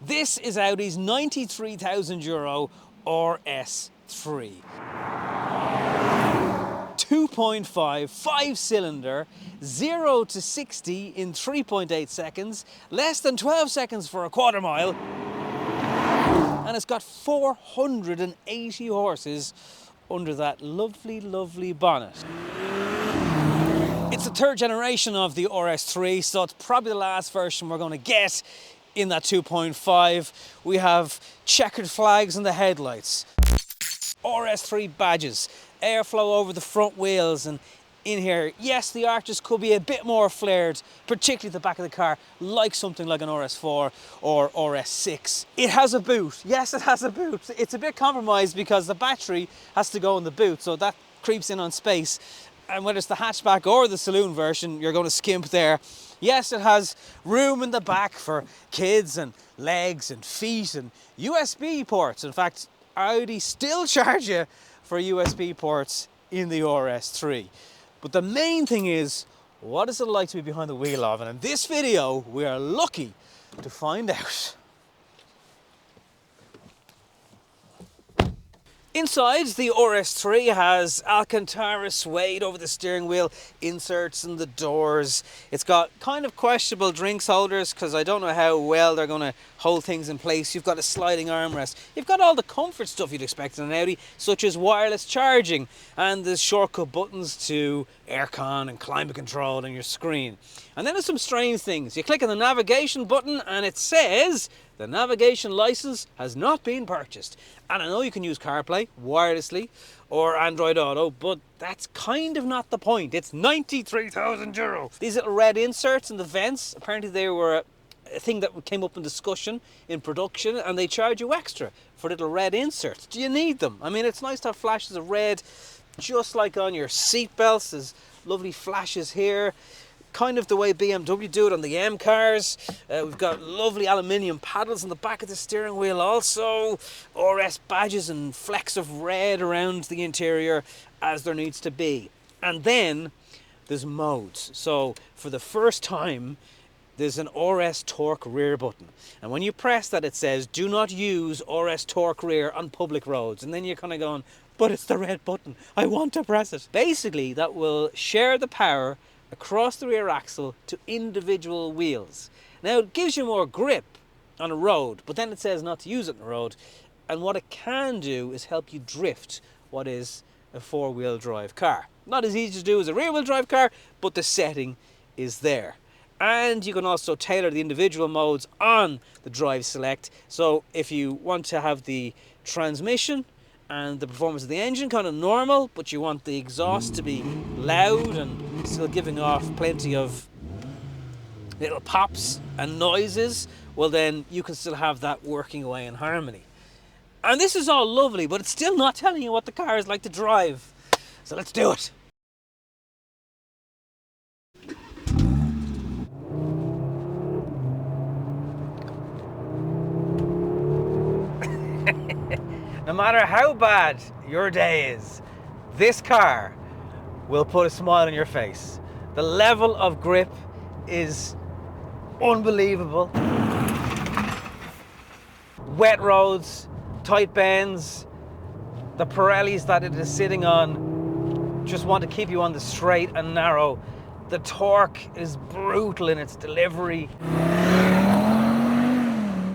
This is Audi's €93,000 RS3. 2.5, 5-cylinder, 0 to 60 in 3.8 seconds, less than 12 seconds for a quarter mile, and it's got 480 horses under that lovely, lovely bonnet. It's the third generation of the RS3, so it's probably the last version we're going to get in that 2.5. We have checkered flags in the headlights, RS3 badges, airflow over the front wheels, and in here, yes, the arches could be a bit more flared, particularly at the back of the car, like something like an RS4 or RS6. It has a boot. Yes, it has a boot. It's a bit compromised because the battery has to go in the boot, so that creeps in on space. And whether it's the hatchback or the saloon version, you're going to skimp there. Yes, it has room in the back for kids and legs and feet and USB ports. In fact, Audi still charge you for USB ports in the RS3. But the main thing is, what is it like to be behind the wheel of? And in this video, we are lucky to find out. Inside, the RS3 has Alcantara suede over the steering wheel, inserts in the doors. It's got kind of questionable drinks holders because I don't know how well they're going to hold things in place. You've got a sliding armrest. You've got all the comfort stuff you'd expect in an Audi, such as wireless charging, and there's shortcut buttons to aircon and climate control on your screen. And then there's some strange things. You click on the navigation button and it says the navigation license has not been purchased. And I know you can use CarPlay wirelessly or Android Auto, but that's kind of not the point. It's €93,000. These little red inserts in the vents, apparently they were a thing that came up in discussion in production, and they charge you extra for little red inserts. Do you need them? I mean, it's nice to have flashes of red, just like on your seat belts. There's lovely flashes here. Kind of the way BMW do it on the M cars. We've got lovely aluminium paddles on the back of the steering wheel also. RS badges and flecks of red around the interior as there needs to be. And then there's modes. So for the first time, there's an RS Torque rear button. And when you press that, it says, do not use RS Torque rear on public roads. And then you're kind of going, but it's the red button. I want to press it. Basically, that will share the power across the rear axle to individual wheels. Now, it gives you more grip on a road, but then it says not to use it on the road. And what it can do is help you drift what is a four-wheel drive car. Not as easy to do as a rear-wheel drive car, but the setting is there. And you can also tailor the individual modes on the Drive Select. So if you want to have the transmission and the performance of the engine kind of normal, but you want the exhaust to be loud and still giving off plenty of little pops and noises, well then you can still have that working away in harmony. And this is all lovely, but it's still not telling you what the car is like to drive. So let's do it. No matter how bad your day is, this car will put a smile on your face. The level of grip is unbelievable. Wet roads, tight bends, the Pirellis that it is sitting on just want to keep you on the straight and narrow. The torque is brutal in its delivery.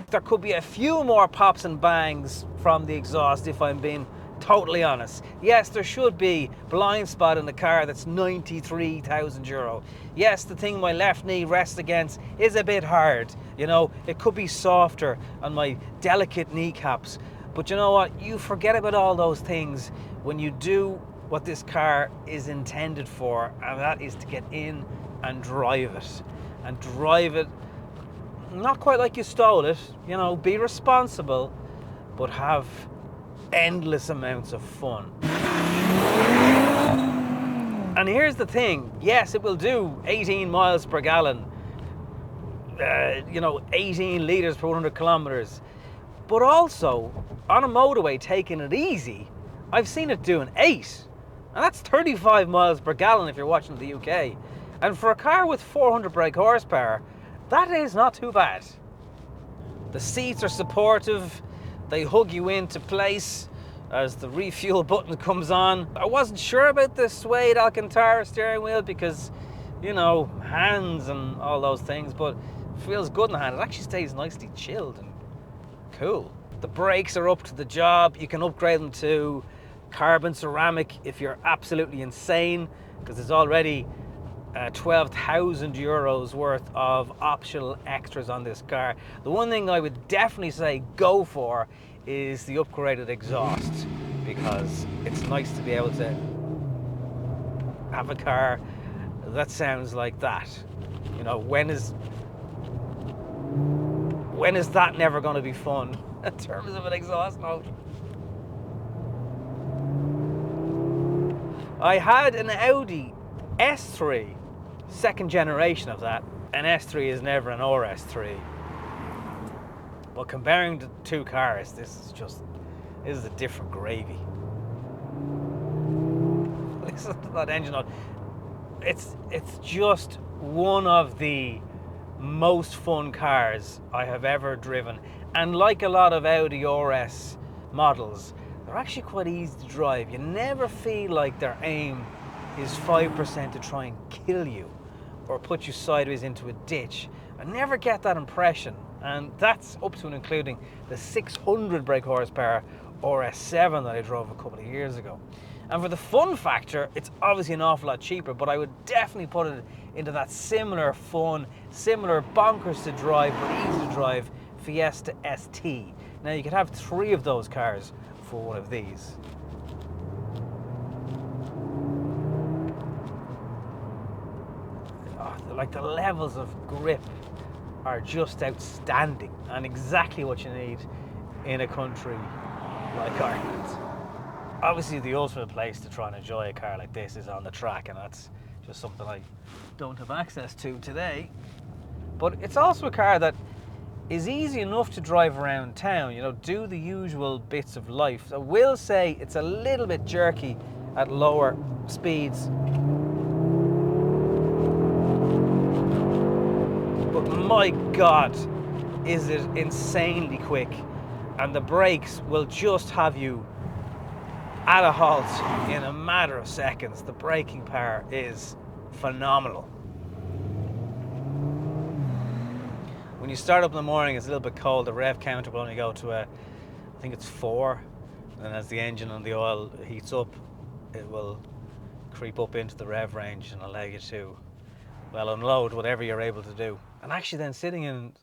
There could be a few more pops and bangs from the exhaust if I'm being totally honest. Yes, there should be blind spot in the car that's €93,000. Yes, the thing my left knee rests against is a bit hard. You know, it could be softer on my delicate kneecaps. But you know what? You forget about all those things when you do what this car is intended for, and that is to get in and drive it. And drive it not quite like you stole it, you know, be responsible, but have endless amounts of fun. And here's the thing, yes, it will do 18 miles per gallon, 18 litres per 100 kilometers, but also on a motorway taking it easy, I've seen it doing 8, and that's 35 miles per gallon if you're watching the UK. And for a car with 400 brake horsepower, that is not too bad. The seats are supportive. They hug you into place as the refuel button comes on. I wasn't sure about the suede Alcantara steering wheel because, you know, hands and all those things, but it feels good in the hand. It actually stays nicely chilled and cool. The brakes are up to the job. You can upgrade them to carbon ceramic if you're absolutely insane, because there's already 12,000 euros worth of optional extras on this car. The one thing I would definitely say go for is the upgraded exhaust, because it's nice to be able to have a car that sounds like that. You know, when is that never going to be fun in terms of an exhaust note? I had an Audi S3, second generation of that. An S3 is never an RS3. But comparing the two cars, this is a different gravy. Listen to that engine note. It's just one of the most fun cars I have ever driven. And like a lot of Audi RS models, they're actually quite easy to drive. You never feel like their aim is 5% to try and kill you or put you sideways into a ditch. I never get that impression. And that's up to and including the 600 brake horsepower RS7 that I drove a couple of years ago. And for the fun factor, it's obviously an awful lot cheaper, but I would definitely put it into that similar fun, similar bonkers to drive, but easy to drive Fiesta ST. Now you could have 3 of those cars for one of these. Oh, like the levels of grip are just outstanding and exactly what you need in a country like Ireland. Obviously the ultimate place to try and enjoy a car like this is on the track, and that's just something I don't have access to today. But it's also a car that is easy enough to drive around town, you know, do the usual bits of life. I will say it's a little bit jerky at lower speeds. But my God, is it insanely quick. And the brakes will just have you at a halt in a matter of seconds. The braking power is phenomenal. When you start up in the morning, it's a little bit cold. The rev counter will only go to I think it's 4. And as the engine and the oil heats up, it will creep up into the rev range and allow you to, well, unload whatever you're able to do. And actually then sitting in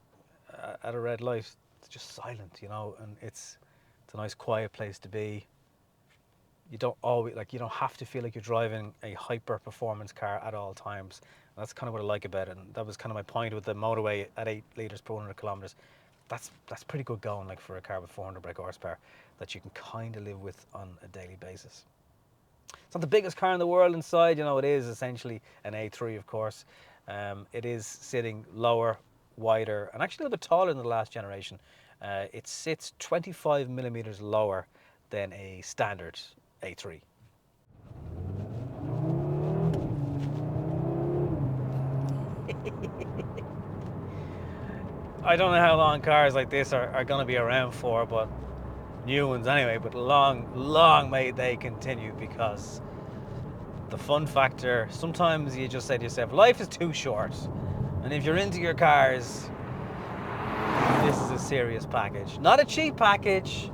at a red light, it's just silent, you know, and it's a nice quiet place to be. You don't have to feel like you're driving a hyper performance car at all times. And that's kind of what I like about it. And that was kind of my point with the motorway at 8 litres per 100 kilometers. That's pretty good going, like, for a car with 400 brake horsepower that you can kind of live with on a daily basis. It's not the biggest car in the world inside, you know, it is essentially an A3, of course. It is sitting lower, wider, and actually a little bit taller than the last generation. It sits 25 millimeters lower than a standard A3. I don't know how long cars like this are going to be around for, but new ones anyway, but long may they continue, because the fun factor, sometimes you just say to yourself, life is too short. And if you're into your cars, this is a serious package. Not a cheap package.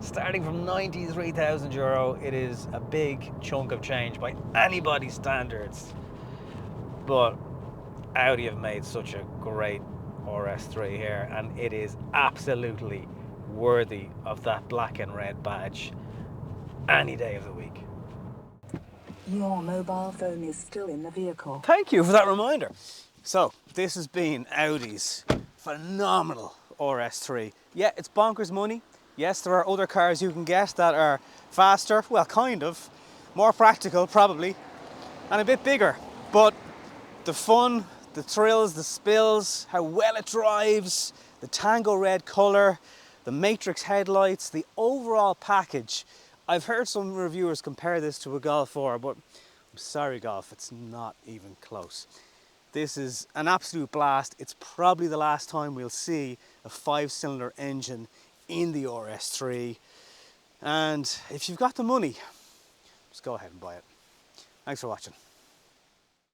Starting from 93,000 euro, it is a big chunk of change by anybody's standards. But Audi have made such a great RS3 here, and it is absolutely worthy of that black and red badge any day of the week. Your mobile phone is still in the vehicle. Thank you for that reminder. So, this has been Audi's phenomenal RS3. Yeah, it's bonkers money. Yes, there are other cars you can get that are faster, well, kind of, more practical probably, and a bit bigger. But the fun, the thrills, the spills, how well it drives, the tango red colour, the matrix headlights, the overall package. I've heard some reviewers compare this to a Golf 4, but I'm sorry Golf, it's not even close. This is an absolute blast. It's probably the last time we'll see a 5-cylinder engine in the RS3. And if you've got the money, just go ahead and buy it. Thanks for watching.